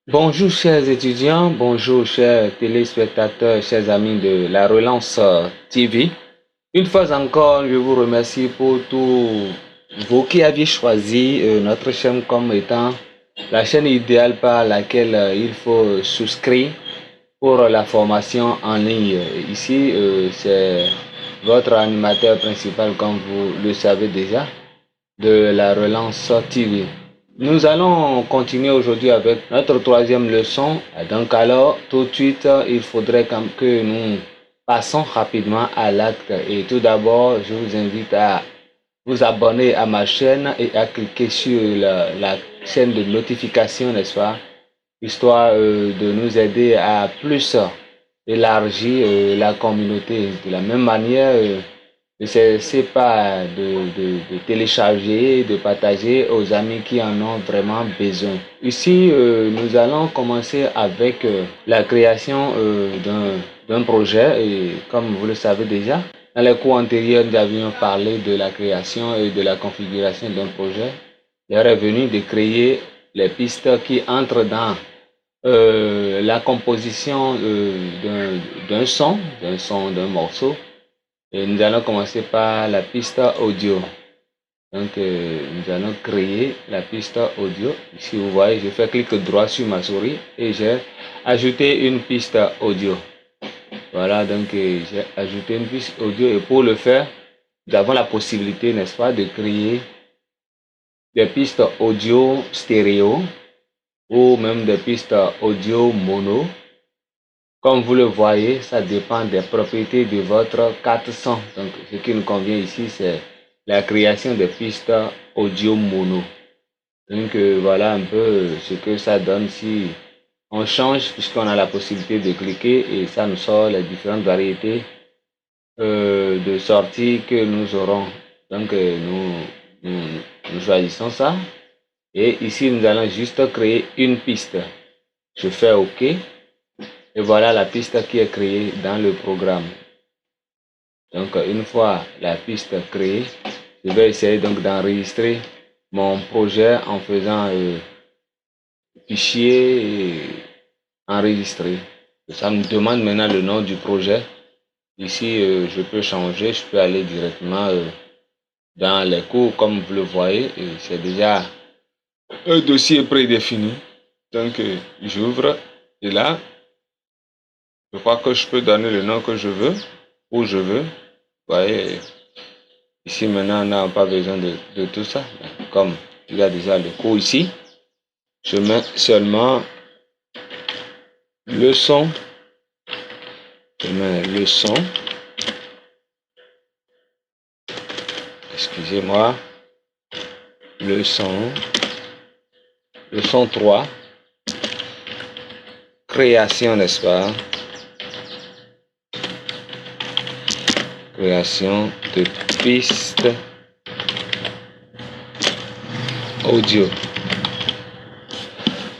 Bonjour chers étudiants, bonjour chers téléspectateurs, chers amis de la Relance TV. Une fois encore, je vous remercie pour tous vous qui aviez choisi notre chaîne comme étant la chaîne idéale par laquelle il faut souscrire pour la formation en ligne. Ici, c'est votre animateur principal, comme vous le savez déjà, de la Relance TV. Nous allons continuer aujourd'hui avec notre troisième leçon. Donc alors, tout de suite, il faudrait que nous passons rapidement à l'acte. Et tout d'abord, je vous invite à vous abonner à ma chaîne et à cliquer sur la chaîne de notification, n'est-ce pas? Histoire de nous aider à plus élargir la communauté. De la même manière, ne cessez pas de télécharger, de partager aux amis qui en ont vraiment besoin. Ici, nous allons commencer avec la création d'un projet. Et comme vous le savez déjà, dans les cours antérieurs, nous avions parlé de la création et de la configuration d'un projet. Il est revenu de créer les pistes qui entrent dans la composition d'un morceau. Et nous allons commencer par la piste audio. Donc, nous allons créer la piste audio. Ici, vous voyez, je fais clic droit sur ma souris et j'ai ajouté une piste audio. Voilà, donc j'ai ajouté une piste audio et pour le faire, nous avons la possibilité, n'est-ce pas, de créer des pistes audio stéréo ou même des pistes audio mono. Comme vous le voyez, ça dépend des propriétés de votre carte son. Donc, ce qui nous convient ici, c'est la création de pistes audio mono. Donc, voilà un peu ce que ça donne si on change, puisqu'on a la possibilité de cliquer et ça nous sort les différentes variétés de sorties que nous aurons. Donc, nous choisissons ça. Et ici, nous allons juste créer une piste. Je fais OK. Et voilà la piste qui est créée dans le programme. Donc, une fois la piste créée, je vais essayer donc d'enregistrer mon projet en faisant fichier et enregistrer. Ça me demande maintenant le nom du projet. Ici, je peux changer, je peux aller directement dans les cours comme vous le voyez. C'est déjà un dossier prédéfini. Donc, j'ouvre et là, je crois que je peux donner le nom que je veux, où je veux. Vous voyez, ici maintenant, on n'a pas besoin de tout ça. Comme il y a déjà le cours ici, je mets seulement leçon. Je mets leçon. Excusez-moi. Leçon. Leçon 3. Création, n'est-ce pas? Création de pistes audio.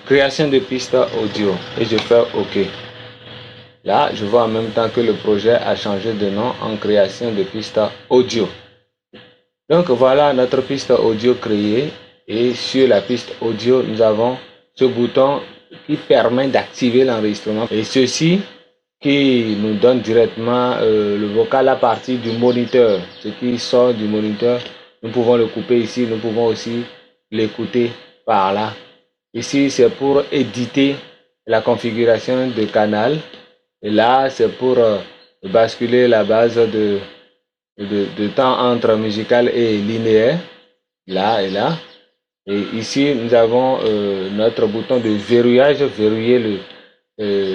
Création de pistes audio. Et je fais OK. Là, je vois en même temps que le projet a changé de nom en création de pistes audio. Donc voilà notre piste audio créée. Et sur la piste audio, nous avons ce bouton qui permet d'activer l'enregistrement. Et ceci qui nous donne directement le vocal à partir du moniteur. Ce qui sort du moniteur, nous pouvons le couper ici. Nous pouvons aussi l'écouter par là. Ici, c'est pour éditer la configuration de canal. Et là, c'est pour basculer la base de temps entre musical et linéaire. Là et là. Et ici, nous avons notre bouton de verrouillage, verrouiller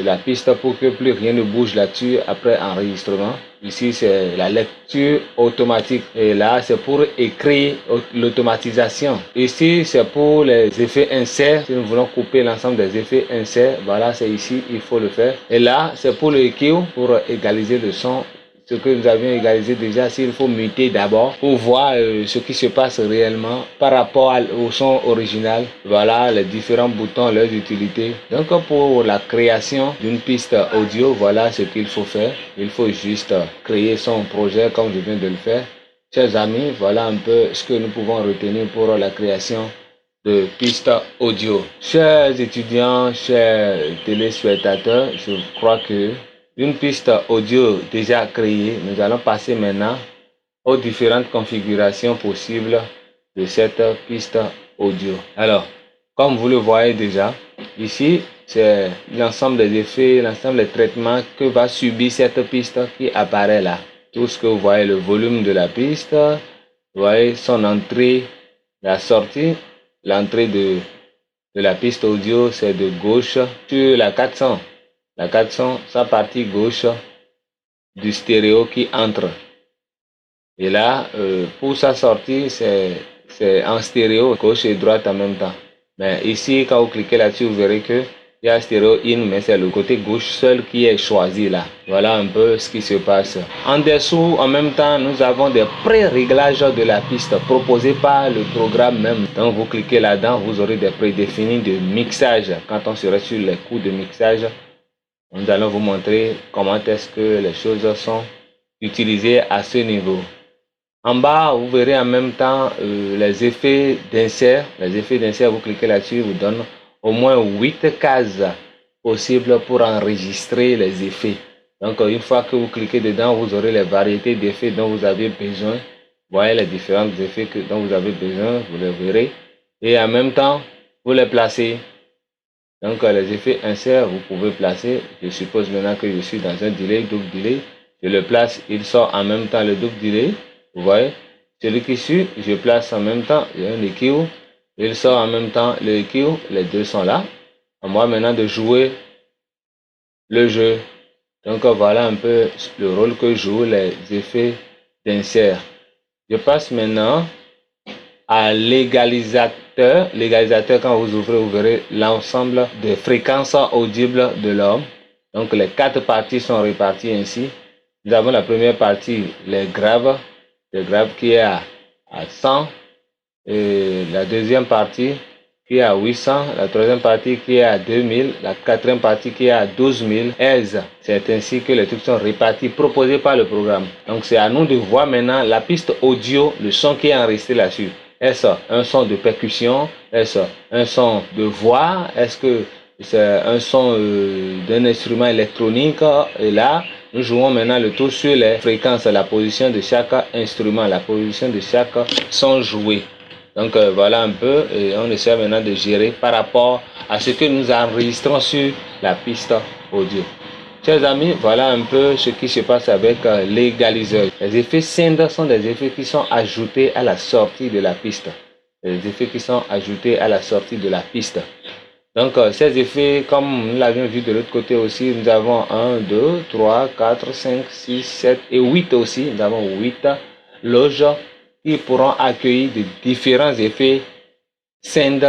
la piste pour que plus rien ne bouge là-dessus après enregistrement. Ici, c'est la lecture automatique. Et là, c'est pour écrire l'automatisation. Ici, c'est pour les effets inserts. Si nous voulons couper l'ensemble des effets inserts, voilà, c'est ici, il faut le faire. Et là, c'est pour le EQ, pour égaliser le son. Ce que nous avions égalisé déjà, s'il faut muter d'abord pour voir ce qui se passe réellement par rapport au son original. Voilà les différents boutons, leurs utilités. Donc pour la création d'une piste audio, voilà ce qu'il faut faire. Il faut juste créer son projet comme je viens de le faire. Chers amis, voilà un peu ce que nous pouvons retenir pour la création de piste audio. Chers étudiants, chers téléspectateurs, je crois que une piste audio déjà créée, nous allons passer maintenant aux différentes configurations possibles de cette piste audio. Alors, comme vous le voyez déjà, ici, c'est l'ensemble des effets, l'ensemble des traitements que va subir cette piste qui apparaît là. Tout ce que vous voyez, le volume de la piste, vous voyez son entrée, la sortie. L'entrée de la piste audio, c'est de gauche sur la 400. La 400, sa partie gauche du stéréo qui entre. Et là, pour sa sortie, c'est en stéréo, gauche et droite en même temps. Mais ici, quand vous cliquez là-dessus, vous verrez que il y a stéréo in, mais c'est le côté gauche seul qui est choisi là. Voilà un peu ce qui se passe. En dessous, en même temps, nous avons des pré-réglages de la piste proposés par le programme même. Donc, vous cliquez là-dedans, vous aurez des prédéfinis de mixage. Quand on sera sur les coûts de mixage, nous allons vous montrer comment est-ce que les choses sont utilisées à ce niveau. En bas, vous verrez en même temps les effets d'insert. Les effets d'insert, vous cliquez là-dessus, vous donne au moins 8 cases possibles pour enregistrer les effets. Donc, une fois que vous cliquez dedans, vous aurez les variétés d'effets dont vous avez besoin. Vous voyez les différents effets dont vous avez besoin, vous les verrez. Et en même temps, vous les placez. Donc, les effets insert, vous pouvez placer. Je suppose maintenant que je suis dans un delay, double delay. Je le place, il sort en même temps le double delay. Vous voyez, celui qui suit, je place en même temps, il y a un EQ, il sort en même temps le EQ, les deux sont là. À moi maintenant de jouer le jeu. Donc voilà un peu le rôle que jouent les effets d'insert. Je passe maintenant à l'égalisateur. L'égalisateur, quand vous ouvrez, vous verrez l'ensemble des fréquences audibles de l'homme. Donc les 4 parties sont réparties ainsi. Nous avons la première partie, les graves. Le grave qui est à 100, et la deuxième partie qui est à 800, la troisième partie qui est à 2000, la quatrième partie qui est à 12 000 Hz. C'est ainsi que les trucs sont répartis, proposés par le programme. Donc c'est à nous de voir maintenant la piste audio, le son qui est enregistré là-dessus. Est-ce un son de percussion? Est-ce un son de voix? Est-ce que c'est un son d'un instrument électronique? Et là, nous jouons maintenant le tour sur les fréquences, la position de chaque instrument, la position de chaque son joué. Donc voilà un peu, et on essaie maintenant de gérer par rapport à ce que nous enregistrons sur la piste audio. Chers amis, voilà un peu ce qui se passe avec l'égaliseur. Les effets synth sont des effets qui sont ajoutés à la sortie de la piste. Les effets qui sont ajoutés à la sortie de la piste. Donc, ces effets, comme nous l'avions vu de l'autre côté aussi, nous avons 1, 2, 3, 4, 5, 6, 7 et 8 aussi. Nous avons 8 loges qui pourront accueillir de différents effets synth,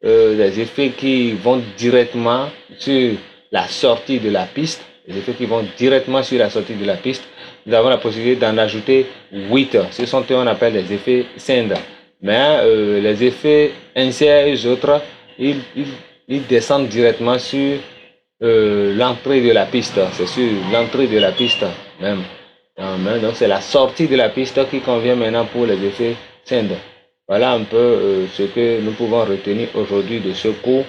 des effets qui vont directement sur la sortie de la piste. Les effets qui vont directement sur la sortie de la piste. Nous avons la possibilité d'en ajouter 8. Ce sont eux qu'on appelle les effets synth. Mais les effets insert et autres, ils descendent directement sur l'entrée de la piste. C'est sur l'entrée de la piste même. Donc c'est la sortie de la piste qui convient maintenant pour les effets synth. Voilà un peu ce que nous pouvons retenir aujourd'hui de ce cours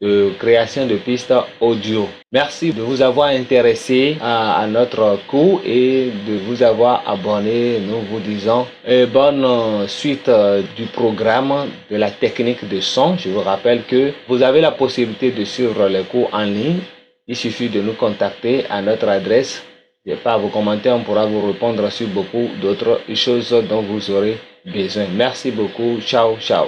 de création de pistes audio. Merci de vous avoir intéressé à notre cours et de vous avoir abonné. Nous vous disons bonne suite du programme de la technique de son. Je vous rappelle que vous avez la possibilité de suivre les cours en ligne. Il suffit de nous contacter à notre adresse. Et par vos commentaires, on pourra vous répondre sur beaucoup d'autres choses dont vous aurez besoin. Merci beaucoup. Ciao, ciao.